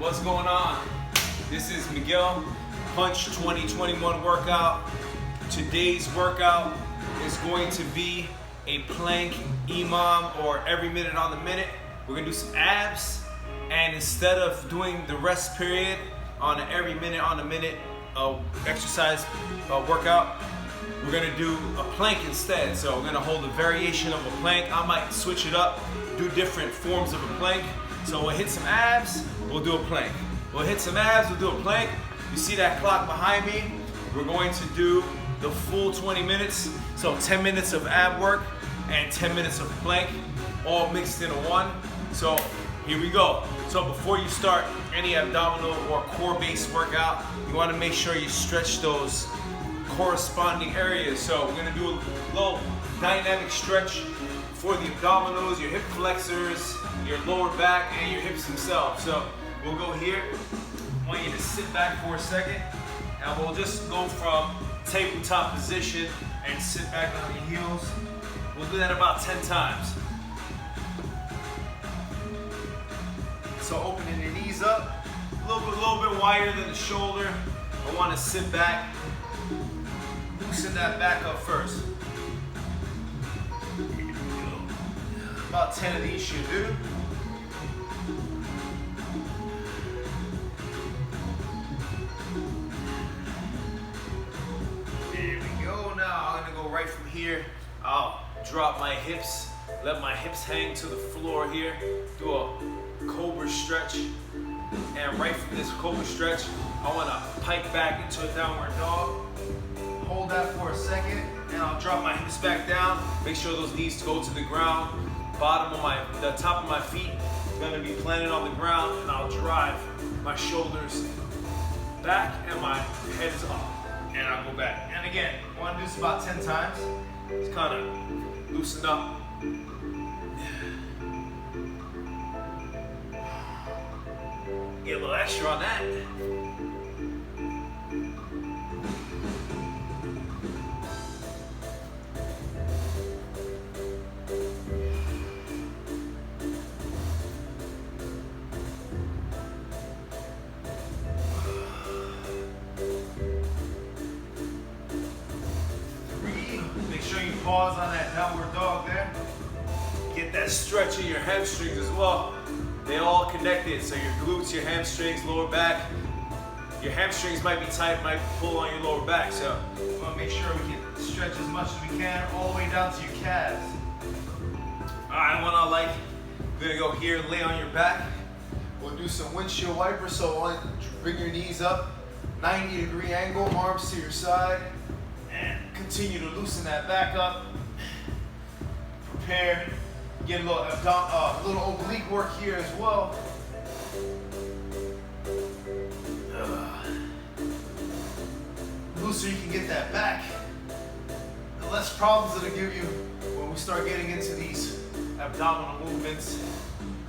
What's going on? This is Miguel, Punch 2021 workout. Today's workout is going to be a plank EMOM, or every minute on the minute. We're gonna do some abs, and instead of doing the rest period on an every minute on the minute exercise workout, we're gonna do a plank instead. So we're gonna hold a variation of a plank. I might switch it up, do different forms of a plank. So we'll hit some abs, we'll do a plank. We'll hit some abs, we'll do a plank. You see that clock behind me? We're going to do the full 20 minutes. So 10 minutes of ab work and 10 minutes of plank, all mixed into one. So here we go. So before you start any abdominal or core-based workout, you want to make sure you stretch those corresponding areas. So we're going to do a little dynamic stretch for the abdominals, your hip flexors, your lower back, and your hips themselves. So we'll go here. I want you to sit back for a second, and we'll just go from tabletop position and sit back on your heels. We'll do that about 10 times. So opening your knees up, a little bit wider than the shoulder. I want to sit back, loosen that back up first. About 10 of these should do. There we go. Now I'm gonna go right from here. I'll drop my hips, let my hips hang to the floor here. Do a cobra stretch. And right from this cobra stretch, I wanna pike back into a downward dog. Hold that for a second, and I'll drop my hips back down. Make sure those knees go to the ground. Bottom of the top of my feet is gonna be planted on the ground, and I'll drive my shoulders back and my head is up. And I'll go back. And again, I wanna do this about 10 times. Just kinda loosen up. Get a little extra on that. 3, make sure you pause on that downward dog there. Get that stretch in your hamstrings as well. They all connected, so your glutes, your hamstrings, lower back. Your hamstrings might be tight, might pull on your lower back, so we want to make sure we can stretch as much as we can all the way down to your calves. All right, one I like, we're gonna go here, lay on your back. We'll do some windshield wiper, so bring your knees up, 90-degree angle, arms to your side, and continue to loosen that back up. Prepare. Get a little oblique work here as well. The looser you can get that back, the less problems it'll give you when we start getting into these abdominal movements.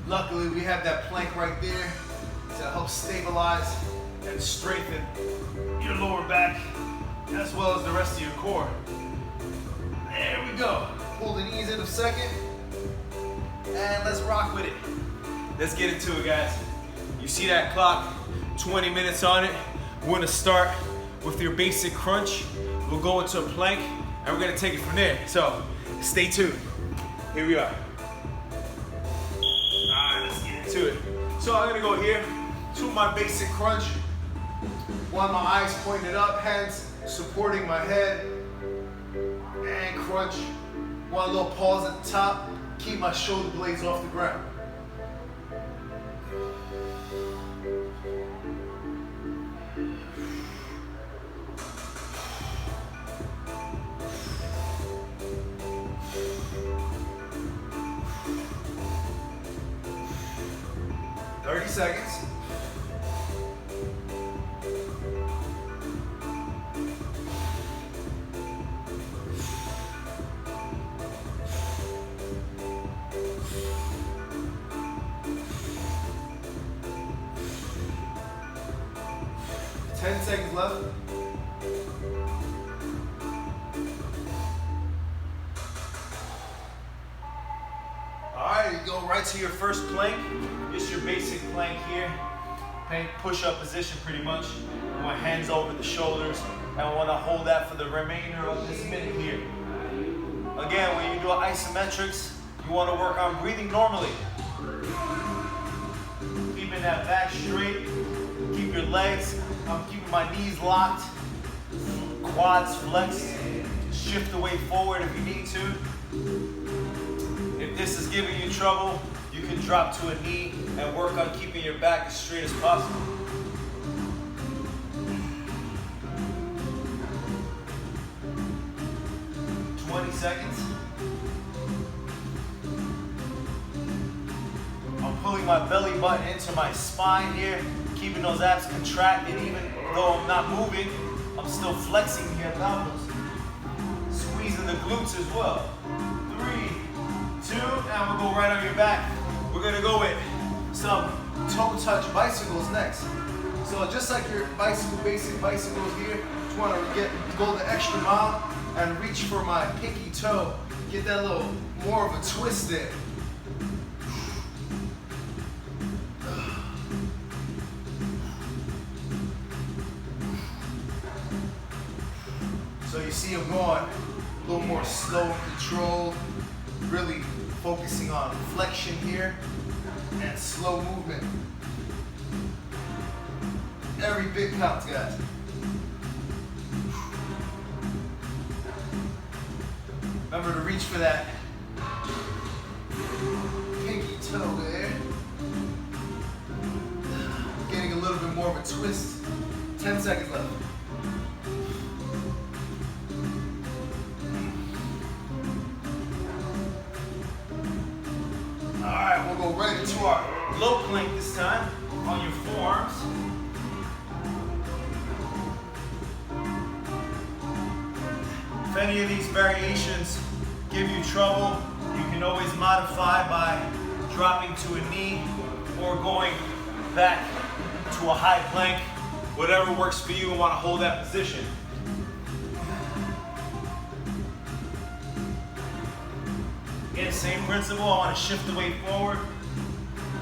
Luckily, we have that plank right there to help stabilize and strengthen your lower back as well as the rest of your core. There we go. Pull the knees in a second. And let's rock with it. Let's get into it, guys. You see that clock, 20 minutes on it. We're gonna start with your basic crunch. We'll go into a plank, and we're gonna take it from there. So stay tuned. Here we are. All right, let's get into it. So I'm gonna go here to my basic crunch. While my eyes pointed up, hands supporting my head, and crunch. One little pause at the top. Keep my shoulder blades off the ground. Seconds. Ten seconds left. All right, you go right to your first plank. Just your basic plank here. push-up position pretty much. We want hands over the shoulders, and we want to hold that for the remainder of this minute here. Again, when you do isometrics, you want to work on breathing normally. Keeping that back straight. Keep your legs. I'm keeping my knees locked. Quads flexed. Shift the weight forward if you need to. If this is giving you trouble, you can drop to a knee and work on keeping your back as straight as possible. Seconds. I'm pulling my belly button into my spine here, keeping those abs contracted. Even though I'm not moving, I'm still flexing the abdominals. Squeezing the glutes as well. 3, 2, and we'll go right on your back. We're gonna go with some toe touch bicycles next. So just like your basic bicycles here, just wanna go the extra mile and reach for my pinky toe. Get that little more of a twist there. So you see I'm going a little more slow and controlled, really focusing on flexion here and slow movement. Every bit counts, guys. Remember to reach for that pinky toe there. Getting a little bit more of a twist. 10 seconds left. All right, we'll go right into our low plank this time on your forearms. If any of these variations give you trouble, you can always modify by dropping to a knee or going back to a high plank. Whatever works for you and want to hold that position. Again, same principle. I want to shift the weight forward.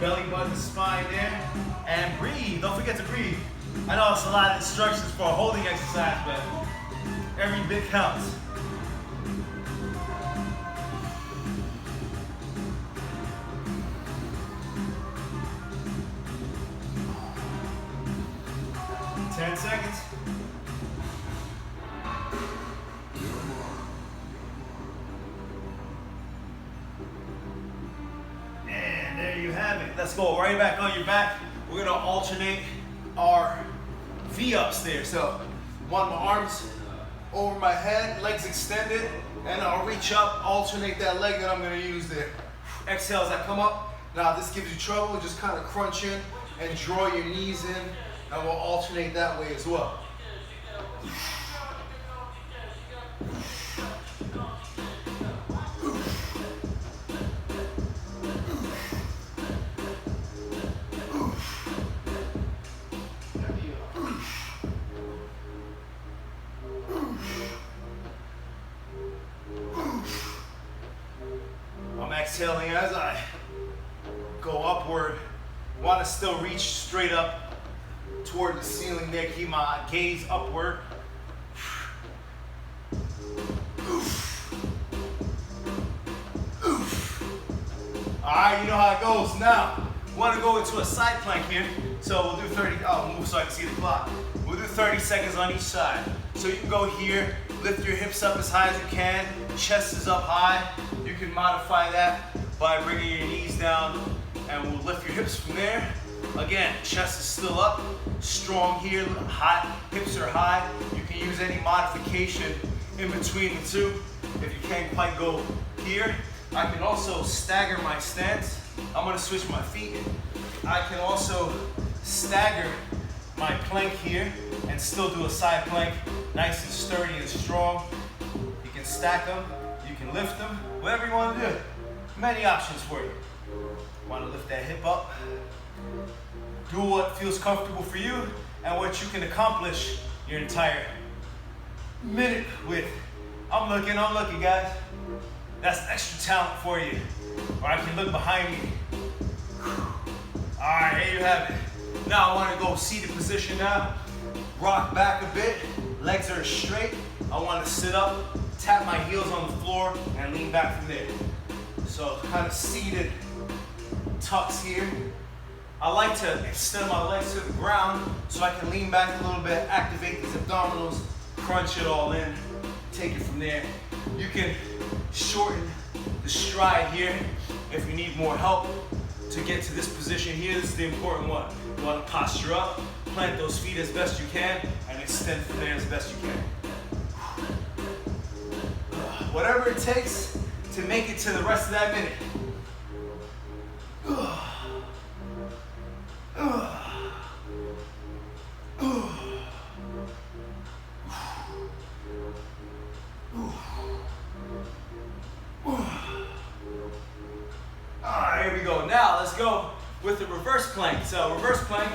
Belly button, spine there. And breathe. Don't forget to breathe. I know it's a lot of instructions for a holding exercise, but every bit counts. Seconds. And there you have it. Let's go right back on your back. We're gonna alternate our V-ups there. So, want my arms over my head, legs extended, and I'll reach up, alternate that leg that I'm gonna use there. Exhale as I come up. Now, if this gives you trouble, just kind of crunch in and draw your knees in. And we'll alternate that way as well. I'm exhaling as I go upward. Want to still reach straight up toward the ceiling there, keep my gaze upward. All right, you know how it goes. Now, we want to go into a side plank here. So we'll do 30, I'll move so I can see the clock. We'll do 30 seconds on each side. So you can go here, lift your hips up as high as you can, chest is up high. You can modify that by bringing your knees down and we'll lift your hips from there. Again, chest is still up, strong here, high, hips are high. You can use any modification in between the two. If you can't quite go here, I can also stagger my stance. I'm gonna switch my feet. I can also stagger my plank here and still do a side plank, nice and sturdy and strong. You can stack them, you can lift them, whatever you wanna do. Many options for you. Wanna lift that hip up. Do what feels comfortable for you and what you can accomplish your entire minute with. I'm looking, guys. That's extra talent for you. Or I can look behind me. All right, here you have it. Now I want to go seated position now. Rock back a bit, legs are straight. I want to sit up, tap my heels on the floor, and lean back from there. So kind of seated tucks here. I like to extend my legs to the ground so I can lean back a little bit, activate these abdominals, crunch it all in, take it from there. You can shorten the stride here if you need more help to get to this position here. This is the important one. You want to posture up, plant those feet as best you can, and extend from there as best you can. Whatever it takes to make it to the rest of that minute. Here we go. Now let's go with the reverse plank. So reverse plank,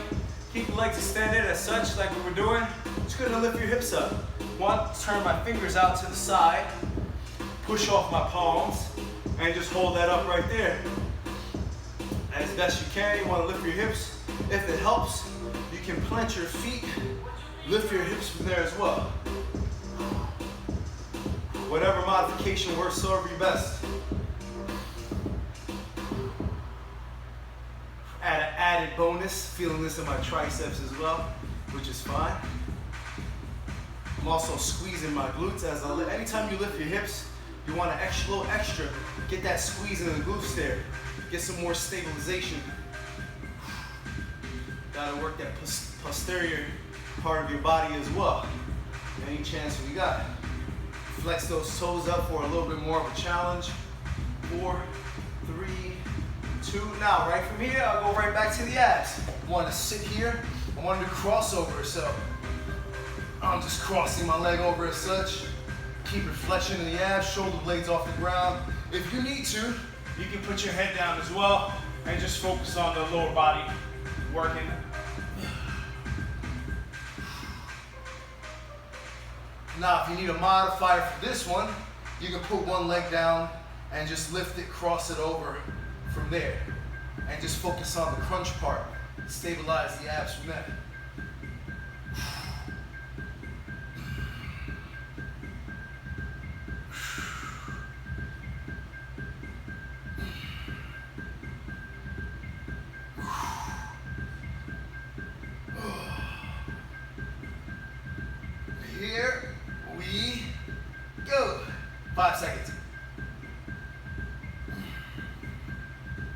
keep the legs extended as such like we were doing. Just gonna lift your hips up. Want to turn my fingers out to the side, push off my palms, and just hold that up right there. As best you can, you want to lift your hips. If it helps, you can plant your feet, lift your hips from there as well. Whatever modification works serve you best. Add an added bonus, feeling this in my triceps as well, which is fine. I'm also squeezing my glutes as anytime you lift your hips, you want to little extra, get that squeeze in the glutes there, get some more stabilization. Gotta work that posterior part of your body as well. Any chance we got. Flex those toes up for a little bit more of a challenge. 4, 3, 2. Now, right from here, I'll go right back to the abs. I want to sit here. I want to do crossover, so I'm just crossing my leg over as such. Keep it flexion in the abs, shoulder blades off the ground. If you need to, you can put your head down as well and just focus on the lower body working. Now, if you need a modifier for this one, you can put one leg down and just lift it, cross it over from there. And just focus on the crunch part. Stabilize the abs from there. Here we go. 5 seconds.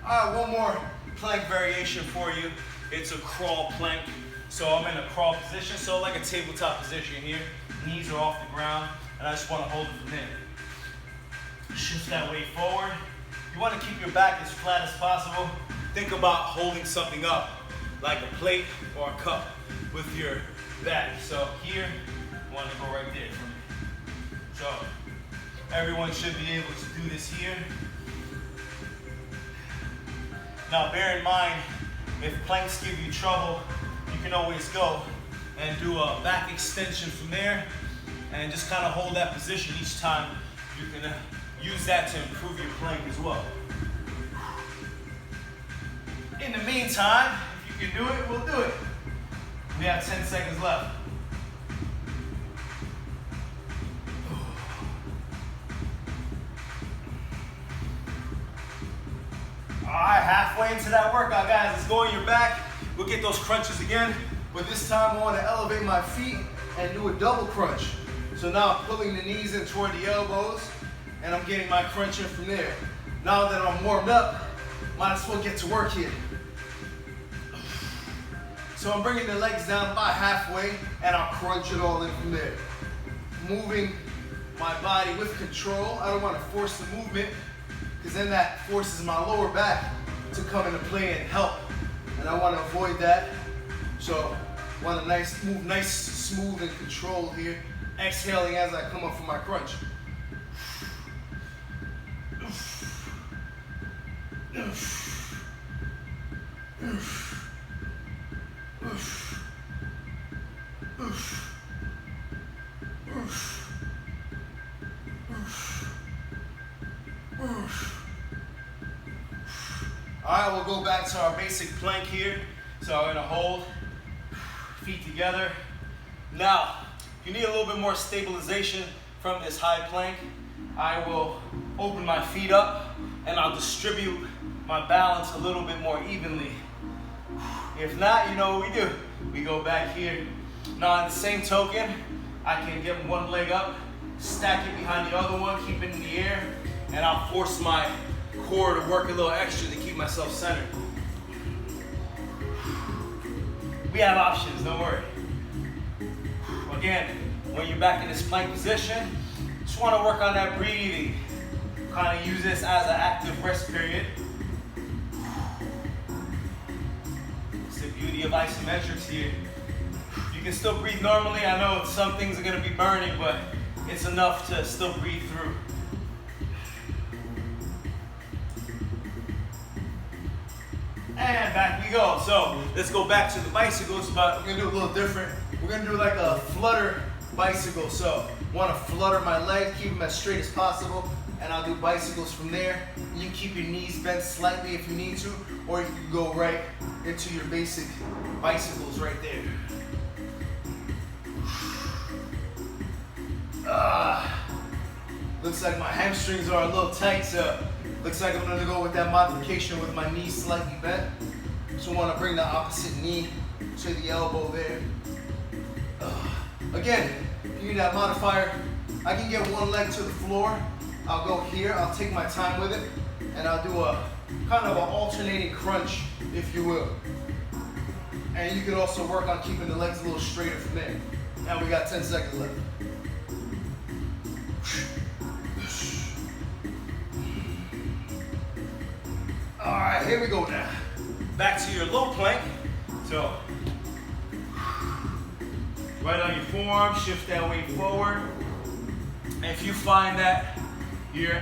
All right, one more plank variation for you. It's a crawl plank. So I'm in a crawl position, so like a tabletop position here. Knees are off the ground, and I just want to hold it from there. Shift that weight forward. You want to keep your back as flat as possible. Think about holding something up, like a plate or a cup with your back. So here, I want to go right there for me. So everyone should be able to do this here. Now bear in mind, if planks give you trouble, you can always go and do a back extension from there and just kind of hold that position each time. You can use that to improve your plank as well. In the meantime, if you can do it, we'll do it. We have 10 seconds left. All right, halfway into that workout, guys. Let's go on your back. We'll get those crunches again, but this time I want to elevate my feet and do a double crunch. So now I'm pulling the knees in toward the elbows, and I'm getting my crunch in from there. Now that I'm warmed up, might as well get to work here. So I'm bringing the legs down about halfway, and I'll crunch it all in from there. Moving my body with control. I don't want to force the movement, because then that forces my lower back to come into play and help. And I want to avoid that. So I want to move nice, smooth, and controlled here. Exhaling as I come up from my crunch. All right, we'll go back to our basic plank here. So I'm gonna hold, feet together. Now, if you need a little bit more stabilization from this high plank, I will open my feet up and I'll distribute my balance a little bit more evenly. If not, you know what we do. We go back here. Now on the same token, I can get one leg up, stack it behind the other one, keep it in the air, and I'll force my core to work a little extra to keep myself centered. We have options, don't worry. Again, when you're back in this plank position, just want to work on that breathing. Kind of use this as an active rest period. It's the beauty of isometrics here. You can still breathe normally. I know some things are going to be burning, but it's enough to still breathe through. And back we go. So let's go back to the bicycles, but we're gonna do a little different. We're gonna do like a flutter bicycle. So want to flutter my legs, keep them as straight as possible, and I'll do bicycles from there. You keep your knees bent slightly if you need to, or you can go right into your basic bicycles right there. Looks like my hamstrings are a little tight, so looks like I'm gonna go with that modification with my knees slightly bent. So I want to bring the opposite knee to the elbow there. Again, if you need that modifier, I can get one leg to the floor. I'll go here, I'll take my time with it, and I'll do a kind of an alternating crunch, if you will. And you can also work on keeping the legs a little straighter from there. Now we got 10 seconds left. All right, here we go now. Back to your low plank. So, right on your forearm, shift that weight forward. And if you find that your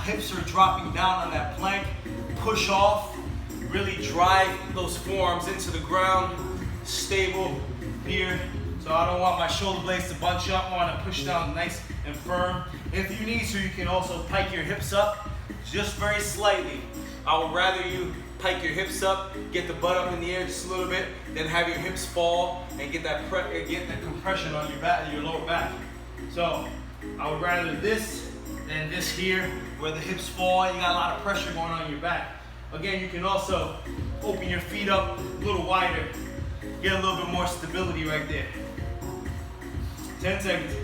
hips are dropping down on that plank, push off, really drive those forearms into the ground, stable here. So I don't want my shoulder blades to bunch up. I want to push down nice and firm. If you need to, you can also pike your hips up just very slightly. I would rather you pike your hips up, get the butt up in the air just a little bit, then have your hips fall and get that compression on your back, your lower back. So I would rather this than this here, where the hips fall and you got a lot of pressure going on your back. Again, you can also open your feet up a little wider, get a little bit more stability right there. 10 seconds.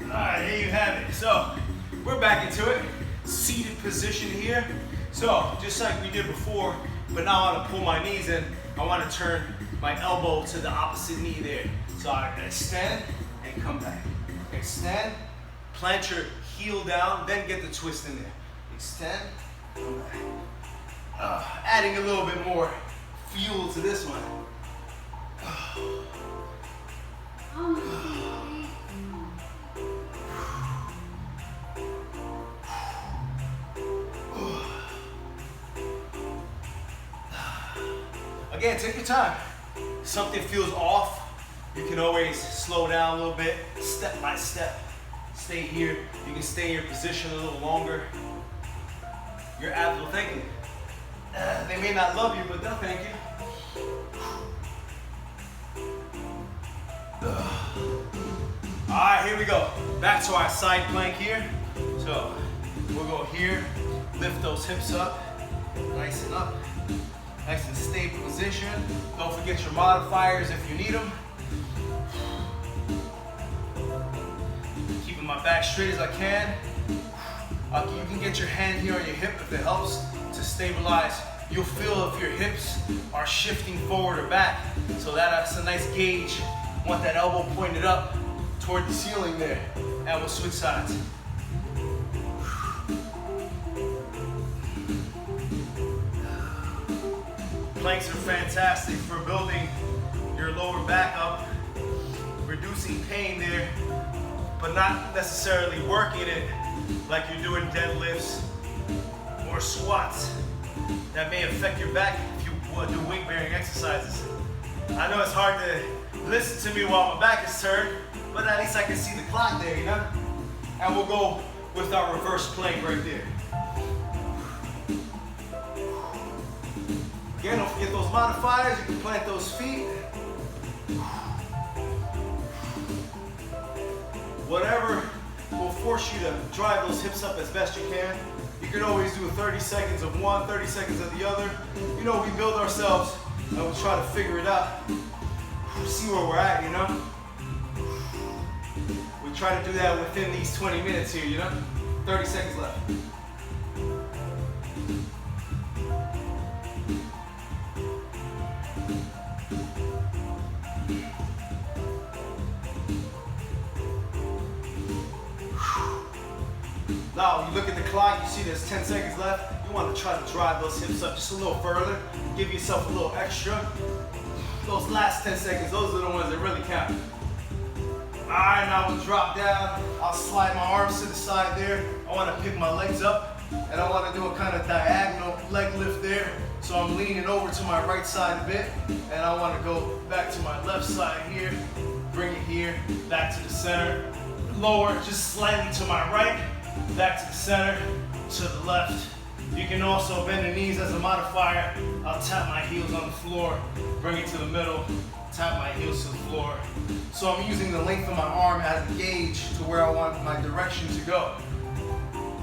All right, there you have it. So we're back into it. Seated position here. So just like we did before, but now I want to pull my knees in. I want to turn my elbow to the opposite knee there. So I extend and come back. Extend, plant your heel down, then get the twist in there. Extend, come back. Adding a little bit more fuel to this one. Again, take your time. If something feels off, you can always slow down a little bit, step by step. Stay here. You can stay in your position a little longer. Your abs will thank you. They may not love you, but they'll thank you. All right, here we go. Back to our side plank here. So we'll go here, lift those hips up, nice and up. Nice and stable position. Don't forget your modifiers if you need them. Keeping my back straight as I can. You can get your hand here on your hip if it helps to stabilize. You'll feel if your hips are shifting forward or back. So that's a nice gauge. Want that elbow pointed up toward the ceiling there. And we'll switch sides. Planks are fantastic for building your lower back up, reducing pain there, but not necessarily working it like you're doing deadlifts or squats. That may affect your back if you do weight-bearing exercises. I know it's hard to listen to me while my back is turned, but at least I can see the clock there, you know? And we'll go with our reverse plank right there. Again, don't forget those modifiers. You can plant those feet. Whatever will force you to drive those hips up as best you can. You can always do 30 seconds of one, 30 seconds of the other. You know, we build ourselves and we try to figure it out. See where we're at, you know? We try to do that within these 20 minutes here, you know? 30 seconds left. Now, when you look at the clock, you see there's 10 seconds left. You want to try to drive those hips up just a little further. Give yourself a little extra. Those last 10 seconds, those are the ones that really count. All right, now we'll drop down. I'll slide my arms to the side there. I want to pick my legs up, and I want to do a kind of diagonal leg lift there. So I'm leaning over to my right side a bit, and I want to go back to my left side here. Bring it here, back to the center. Lower just slightly to my right, back to the center, to the left. You can also bend the knees as a modifier. I'll tap my heels on the floor, bring it to the middle, tap my heels to the floor. So I'm using the length of my arm as a gauge to where I want my direction to go.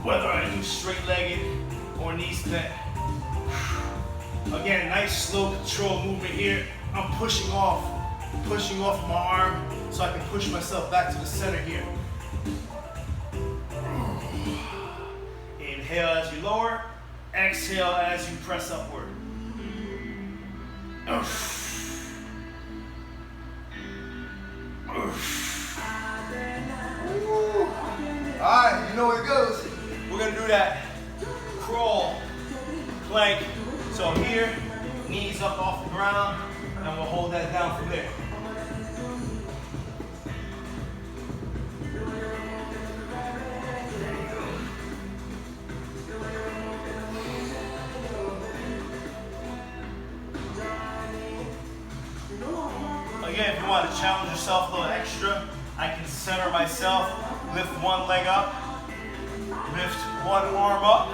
Whether I do straight-legged or knees bent. Again, nice slow control movement here. I'm pushing off my arm so I can push myself back to the center here. Inhale as you lower, exhale as you press upward. Alright, you know where it goes. We're gonna do that crawl, plank. So here, knees up off the ground, and we'll hold that down from there. Again, if you want to challenge yourself a little extra, I can center myself, lift one leg up, lift one arm up,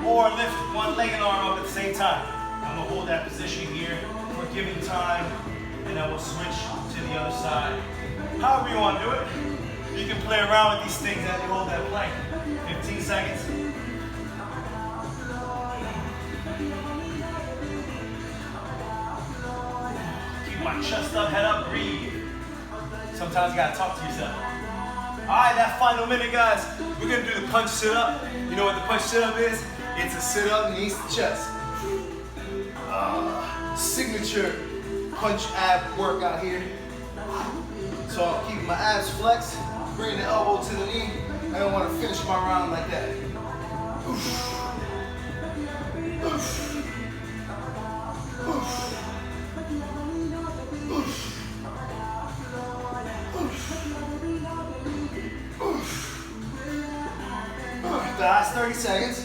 or lift one leg and arm up at the same time. I'm going to hold that position here for giving time, and then we'll switch to the other side. However you want to do it. You can play around with these things as you hold that plank. 15 seconds. My chest up, head up, breathe. Sometimes you gotta talk to yourself. All right, that final minute, guys, we're gonna do the punch sit-up. You know what the punch sit-up is? It's a sit-up, knees to chest. Signature punch ab workout here. So I'm keeping my abs flexed, bringing the elbow to the knee, and I wanna finish my round like that. Oof. Oof. Oof. The last 30 seconds.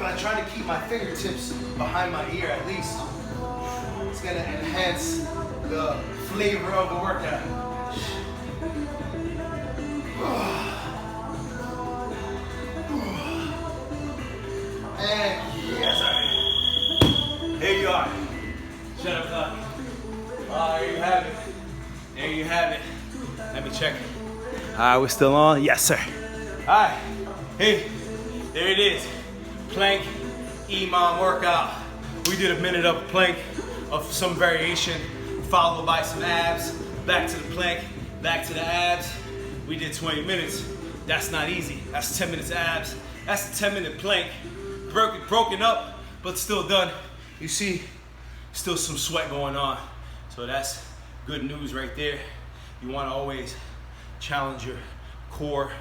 I try to keep my fingertips behind my ear at least. It's gonna enhance the flavor of the workout. And yes, sir. Here you are. Shut up, clock. There you have it. There you have it. Let me check. We're still on? Yes, sir. All right. Hey, there it is. Plank EMOM workout. We did a minute of plank of some variation, followed by some abs, back to the plank, back to the abs. We did 20 minutes. That's not easy. That's 10 minutes abs. That's a 10-minute plank. Broken up, but still done. You see, still some sweat going on. So that's good news right there. You want to always challenge your core,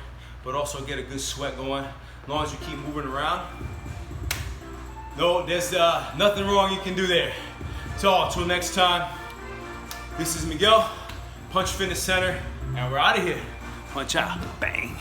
but also get a good sweat going. As long as you keep moving around. No, there's nothing wrong you can do there. So until next time, this is Miguel, Punch Fitness Center, and we're out of here. Punch out, bang.